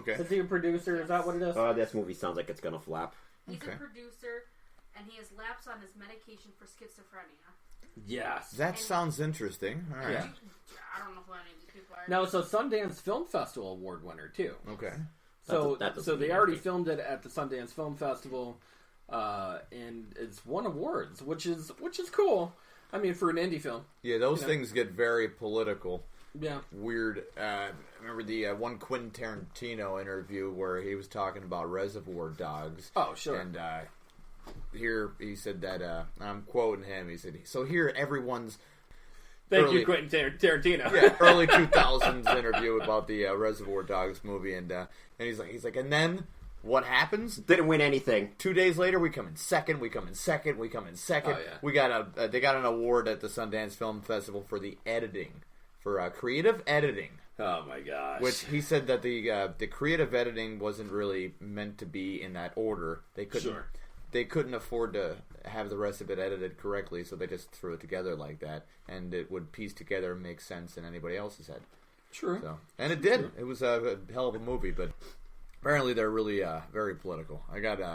Okay. Is he a producer? Is that what it is? This movie sounds like it's gonna flop. He's a producer, and he has lapsed on his medication for schizophrenia. Yes. That sounds interesting. All right. Yeah. I don't know who any of these people are. Now, so Sundance Film Festival award winner too. Okay. So they already filmed it at the Sundance Film Festival, and it's won awards, which is cool. I mean, for an indie film. Yeah, those things get very political. Yeah. Weird. I remember the one Quentin Tarantino interview where he was talking about Reservoir Dogs. Oh, sure. And here he said that, I'm quoting him, he said, so here everyone's... Thank you, Quentin Tarantino. Yeah, early 2000s interview about the Reservoir Dogs movie, and he's like, and then what happens? Didn't win anything. 2 days later, we come in second. We come in second. Oh, yeah. We got they got an award at the Sundance Film Festival for the editing, for creative editing. Oh my gosh! Which he said that the creative editing wasn't really meant to be in that order. They couldn't afford to have the rest of it edited correctly, so they just threw it together like that, and it would piece together and make sense in anybody else's head. True. So, and it did. True. It was a hell of a movie, but apparently they're really very political. I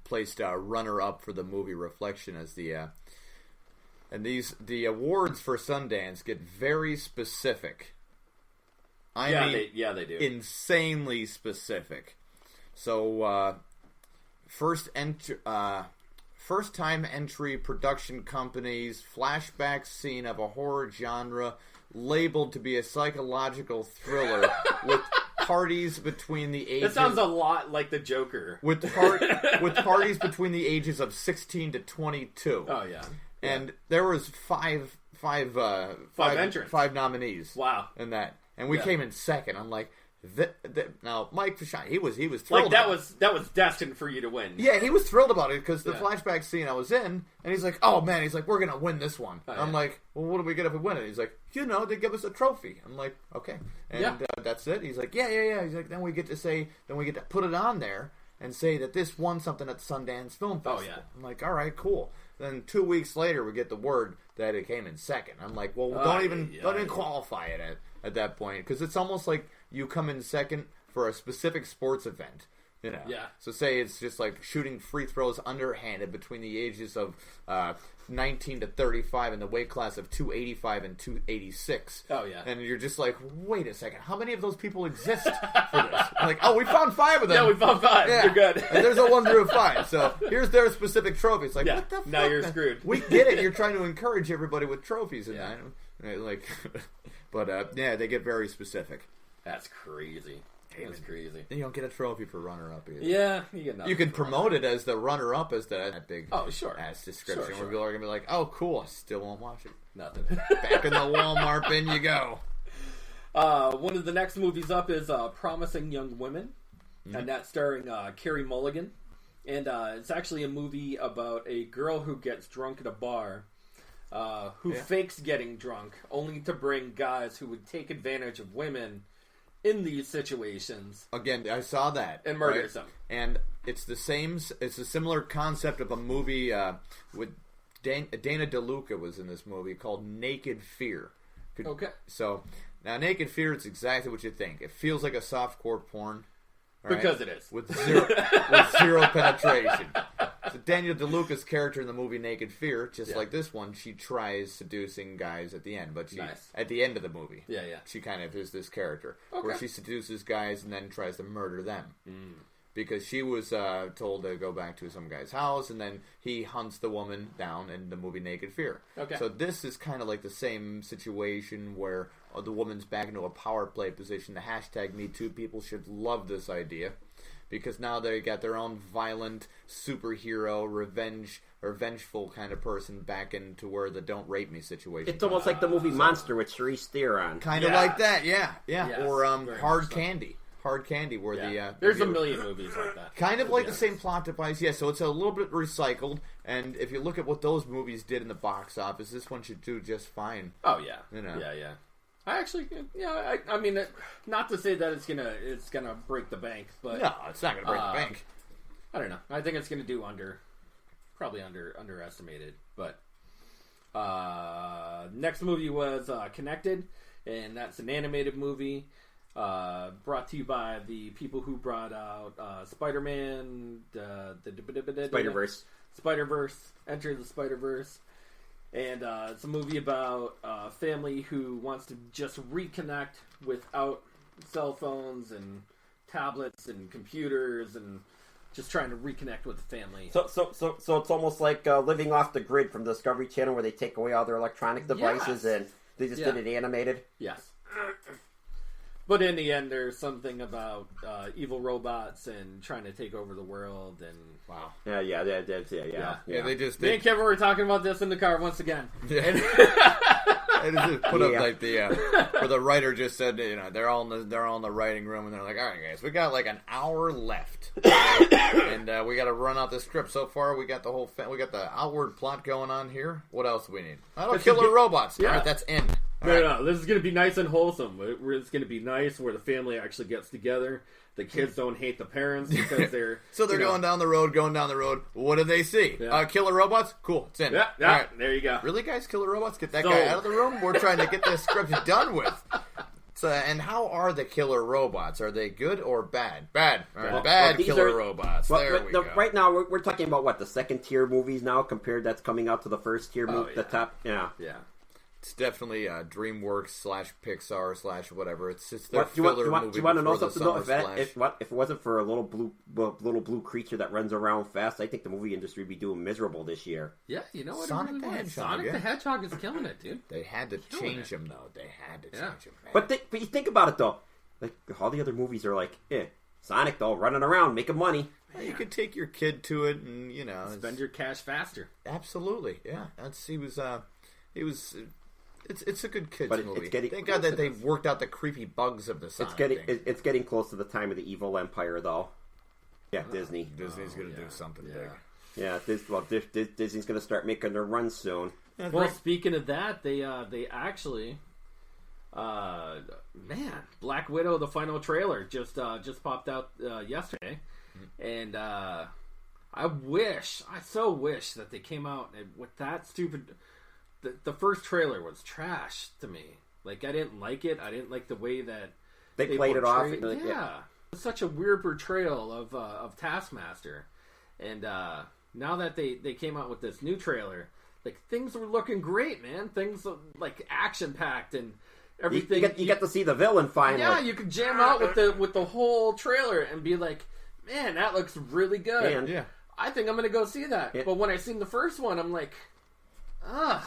placed runner up for the movie Reflection as the and the awards for Sundance get very specific. I mean, they do. Insanely specific. So first time entry production companies, flashback scene of a horror genre labeled to be a psychological thriller with parties between the ages... That sounds a lot like the Joker. With parties between the ages of 16 to 22. Oh, yeah. And there was five entrants. 5 nominees. Wow. In that. And we came in second. I'm like... now, Mike Fashani, he was thrilled. Like that was destined for you to win. Yeah, he was thrilled about it because the flashback scene I was in, and he's like, "Oh man," he's like, "We're gonna win this one." I'm like, "Well, what do we get if we win it?" He's like, "They give us a trophy." I'm like, "Okay," and that's it. He's like, "Yeah." He's like, "Then we get to put it on there and say that this won something at the Sundance Film Festival." Oh yeah. I'm like, "All right, cool." Then 2 weeks later, we get the word that it came in second. I'm like, "Well, don't even qualify it at that point because it's almost like." You come in second for a specific sports event, Yeah. So say it's just like shooting free throws underhanded between the ages of 19 to 35 in the weight class of 285 and 286. Oh, yeah. And you're just like, wait a second, how many of those people exist for this? Like, oh, we found 5 of them. Yeah, we found 5. Yeah. You're good. And there's a 1 through 5. So here's their specific trophies. Like, what the fuck? Now you're screwed. We get it. You're trying to encourage everybody with trophies and that. Like, but they get very specific. That's crazy. That's crazy. You don't get a trophy for runner-up either. Yeah, you get nothing. You can promote it as the runner-up as that big ass description where people are going to be like, oh, cool, I still won't watch it. Nothing. Back in the Walmart bin you go. One of the next movies up is Promising Young Women, and that's starring Carey Mulligan. And it's actually a movie about a girl who gets drunk at a bar, who fakes getting drunk, only to bring guys who would take advantage of women in these situations. Again, I saw that. And murders them. And it's a similar concept of a movie with Dana DeLuca was in this movie called Naked Fear. Okay. So, now Naked Fear, it's exactly what you think. It feels like a softcore porn. Right? Because it is. With zero penetration. So Daniel DeLuca's character in the movie Naked Fear, just like this one, she tries seducing guys at the end. But at the end of the movie, she kind of is this character where she seduces guys and then tries to murder them. Because she was told to go back to some guy's house, and then he hunts the woman down in the movie Naked Fear. Okay. So this is kind of like the same situation where the woman's back into a power play position. The hashtag #MeToo people should love this idea. Because now they got their own violent superhero, revengeful kind of person back into where the "don't rape me" situation. It's almost like the movie Monster with Charlize Theron. Kind of like that, yeah. Yes, or Hard Candy. Hard Candy, where there's a million movies like that. Kind of like the same plot device, so it's a little bit recycled. And if you look at what those movies did in the box office, this one should do just fine. Oh yeah, yeah. I actually, I mean, not to say that it's gonna break the bank, but no, it's not gonna break the bank. I don't know. I think it's gonna do probably underestimated. But next movie was Connected, and that's an animated movie. Brought to you by the people who brought out Spider-Man, Spider-Verse, Enter the Spider-Verse. And it's a movie about a family who wants to just reconnect without cell phones and tablets and computers and just trying to reconnect with the family. So it's almost like living off the grid from Discovery Channel, where they take away all their electronic devices and they just did it animated. Yes. But in the end, there's something about evil robots and trying to take over the world, and wow. Yeah, they just... Me and Kevin were talking about this in the car once again. Yeah. They just put up like where the writer just said, they're all in the writing room, and they're like, all right, guys, we got like an hour left, and we got to run out this script. So far, we got the outward plot going on here. What else do we need? Killer robots. Yeah. All right, that's in. No, this is going to be nice and wholesome. It's going to be nice where the family actually gets together. The kids don't hate the parents because they're... So they're going down the road. What do they see? Yeah. Killer robots? Cool, it's in. Yeah, all right. There you go. Really, guys? Killer robots? Get that guy out of the room? We're trying to get this script done with. So, and how are the killer robots? Are they good or bad? Bad. Bad killer robots. There we go. Right now, we're talking about, the second-tier movies now compared that's coming out to the first-tier movie, the top... Yeah. It's definitely DreamWorks /Pixar /whatever. It's their filler movie. Do you want to know something? If it wasn't for a little blue creature that runs around fast, I think the movie industry would be doing miserable this year. Yeah, you know what? Sonic the Hedgehog is killing it, dude. They had to change him, though. They had to change him. Man. But you think about it, though. Like, all the other movies are like, Sonic, though, running around, making money. You could take your kid to it and, spend your cash faster. Absolutely, yeah. It's a good kids movie. Thank God that they've worked out the creepy bugs of the Sonic thing. It's getting close to the time of the evil empire, though. Yeah, Disney. Disney's going to do something big. Yeah, Disney's going to start making their run soon. Well, speaking of that, they actually, Black Widow, the final trailer just popped out yesterday, and I so wish that they came out with that stupid. The first trailer was trash to me. Like, I didn't like it. I didn't like the way that they played it off. It's such a weird portrayal of Taskmaster. And now that they came out with this new trailer, like, things were looking great, man. Things like action packed and everything. You get to see the villain finally. Yeah, you could jam out with the whole trailer and be like, man, that looks really good. Yeah. I think I'm gonna go see that. Yeah. But when I seen the first one, I'm like, ugh.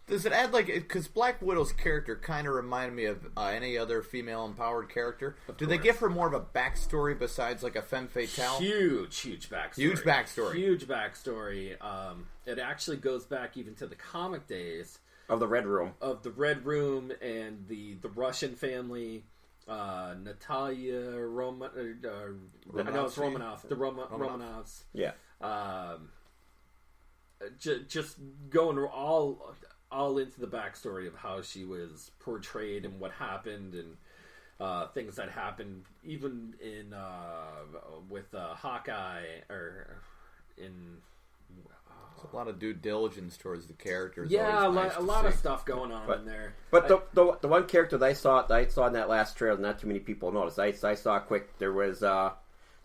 Does it add, because Black Widow's character kind of reminded me of any other female-empowered character. Do they give her more of a backstory besides, a femme fatale? Huge backstory. Huge backstory. It actually goes back even to the comic days. Of the Red Room. And the Russian family. Natalia Romanov. I know it's Romanoff. The Romanovs. Yeah. Just going all into the backstory of how she was portrayed and what happened and things that happened even in with Hawkeye or in a lot of due diligence towards the characters. Yeah, a lot of stuff going on in there. But the one character that I saw in that last trailer, not too many people noticed. I saw quick. There was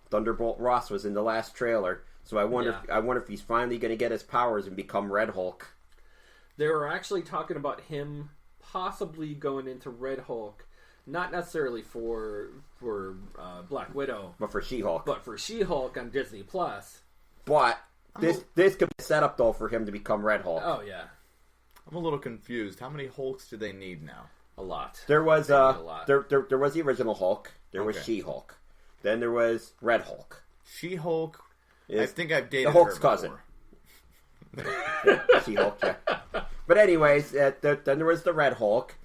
Thunderbolt Ross was in the last trailer. So I wonder if he's finally going to get his powers and become Red Hulk. They were actually talking about him possibly going into Red Hulk, not necessarily for Black Widow, but for She-Hulk. But for She-Hulk on Disney Plus. But this could be set up though for him to become Red Hulk. Oh yeah. I'm a little confused. How many Hulks do they need now? A lot. There was there was the original Hulk. There was She-Hulk. Then there was Red Hulk. She-Hulk. I think I've dated the Hulk's her cousin. She-Hulk, yeah. But anyways, then there was the Red Hulk,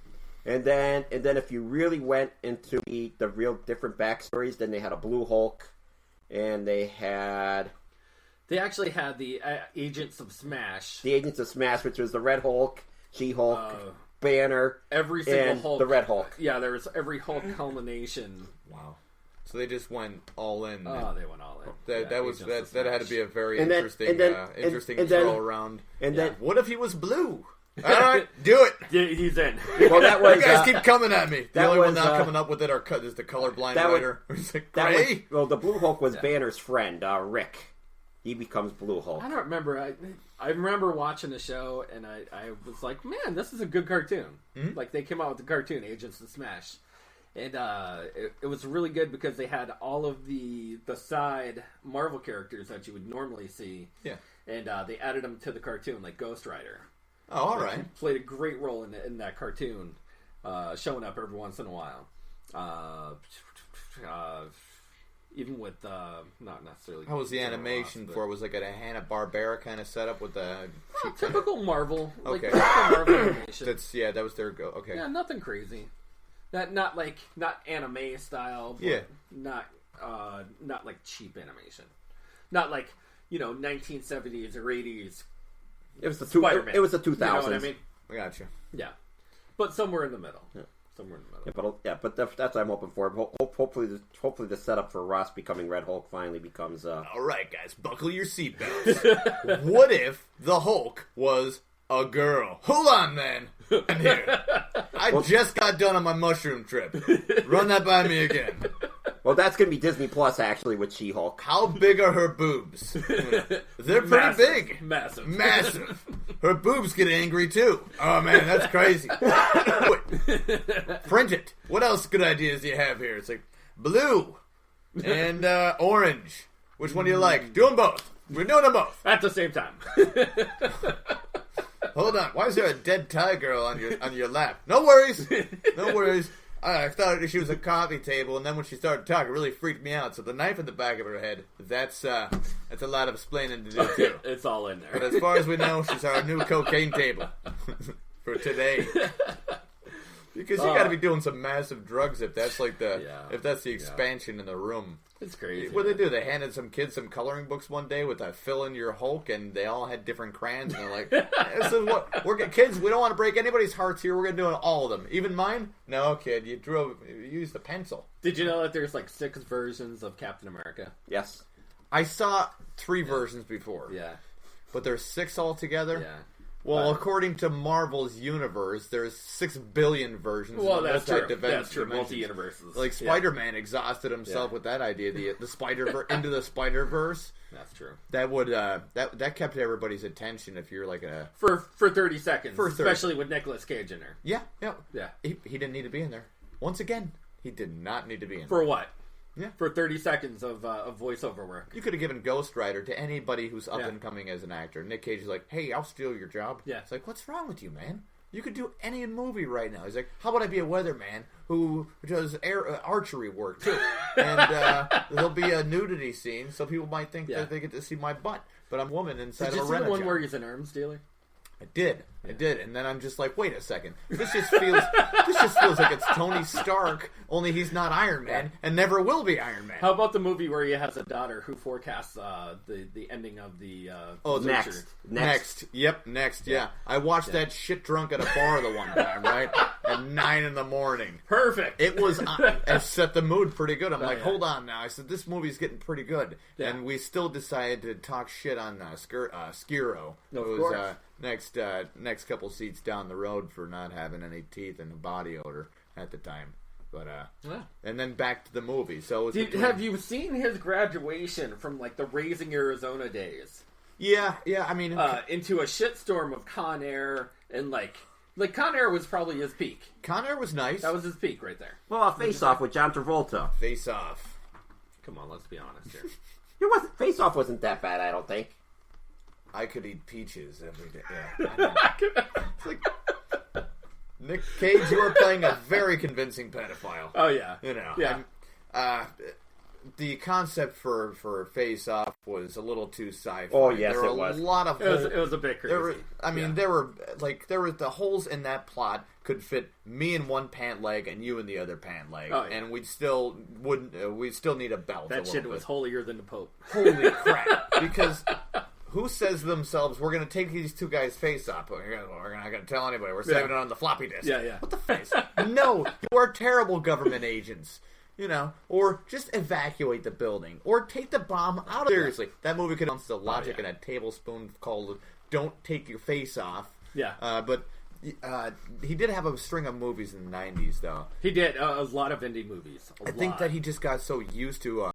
and then if you really went into the real different backstories, then they had a Blue Hulk, and they actually had the Agents of Smash. The Agents of Smash, which was the Red Hulk, She-Hulk, Banner, every single and Hulk, the Red Hulk. Yeah, there was every Hulk culmination. Wow. So they just went all in. Oh, they went all in. That had to be a very interesting throw around. And then what if he was blue? All right, do it. Yeah, he's in. Well, that was you guys keep coming at me. The only one not coming up with it is the colorblind writer. The Blue Hulk was Banner's friend, Rick. He becomes Blue Hulk. I don't remember. I remember watching the show, and I was like, man, this is a good cartoon. Mm-hmm. Like, they came out with the cartoon, Agents of Smash. And it was really good because they had all of the side Marvel characters that you would normally see. Yeah. And they added them to the cartoon, like Ghost Rider. Oh, all right. Played a great role in that cartoon, showing up every once in a while. Even with not necessarily. How was the animation for? Was like a Hanna-Barbera kind of setup with the typical Marvel. Okay. Like Marvel animation. That was their go. Okay. Yeah, nothing crazy. Not anime style. But yeah. Not like cheap animation. Not like 1970s or 80s. It was the Spider-Man. It was the 2000s. You know what I mean? I gotcha. Yeah, but somewhere in the middle. Yeah. Somewhere in the middle. But that's what I'm hoping for. Hopefully the setup for Ross becoming Red Hulk finally becomes. All right, guys, buckle your seatbelts. What if the Hulk was a girl? Hold on, man. I'm here. I just got done on my mushroom trip. Run that by me again. Well, that's going to be Disney Plus, actually, with She-Hulk. How big are her boobs? They're pretty big. Massive. Her boobs get angry, too. Oh, man, that's crazy. Print it. What else good ideas do you have here? It's like blue and orange. Which one do you like? Do them both. We're doing them both. At the same time. Hold on. Why is there a dead tiger on your lap? No worries. No worries. I thought she was a coffee table, and then when she started talking, it really freaked me out. So the knife in the back of her head, that's a lot of explaining to do, too. It's all in there. But as far as we know, she's our new cocaine table for today. Because you got to be doing some massive drugs if that's like if that's the expansion in the room. It's crazy. What did they do? They handed some kids some coloring books one day with a fill in your Hulk, and they all had different crayons. And they're like, "This is what kids. We don't want to break anybody's hearts here. We're gonna do all of them, even mine." No, kid, you used a pencil. Did you know that there's like 6 versions of Captain America? Yes, I saw 3 versions before. Yeah, but there's 6 altogether. Yeah. Well, according to Marvel's universe, there's 6 billion versions. Well, that's true. That's true. Multi-universes. Like Spider-Man exhausted himself with that idea. The into the Spider-Verse. That's true. That would that kept everybody's attention if you're like for 30 seconds, especially with Nicolas Cage in there. Yeah. He didn't need to be in there. Once again, he did not need to be in there. For what? Yeah. For 30 seconds of voiceover work. You could have given Ghost Rider to anybody who's up and coming as an actor. Nick Cage is like, hey, I'll steal your job. Yeah. It's like, what's wrong with you, man? You could do any movie right now. He's like, how about I be a weatherman who does archery work, too? And there'll be a nudity scene, so people might think that they get to see my butt. But I'm a woman inside of a rent-a-job. Did you see the one where he's an arms dealer? I did, and then I'm just like, wait a second. This just feels like it's Tony Stark, only he's not Iron Man, and never will be Iron Man. How about the movie where he has a daughter who forecasts the ending of the Next. Yep, next. Yeah, I watched that shit drunk at a bar the one time, right at 9 a.m. Perfect. It was it set the mood pretty good. I'm like, hold on now. I said this movie's getting pretty good, and we still decided to talk shit on Skiro. No, of course. Next couple seats down the road for not having any teeth and a body odor at the time. But and then back to the movie. So have you seen his graduation from like the Raising Arizona days? Yeah. I mean, into a shitstorm of Con Air and like Con Air was probably his peak. Con Air was nice. That was his peak right there. Well, Face Off with John Travolta. Face Off. Come on, let's be honest here. Face Off wasn't that bad, I don't think. I could eat peaches every day. Yeah. It's like, Nick Cage, you are playing a very convincing pedophile. Oh yeah, yeah. The concept for Face Off was a little too sci-fi. Oh yes, there were a lot of it was a bit crazy. There were the holes in that plot could fit me in one pant leg and you in the other pant leg, and we'd still need a belt. That shit was holier than the Pope. Holy crap! Because who says to themselves, we're going to take these 2 guys' face off? We're not going to tell anybody. We're saving it on the floppy disk. Yeah. What the face? No, you are terrible government agents. Or just evacuate the building. Or take the bomb out of it. Seriously, that movie could announce the logic in a tablespoon called Don't Take Your Face Off. Yeah. But he did have a string of movies in the 90s, though. He did. A lot of indie movies. I think that he just got so used to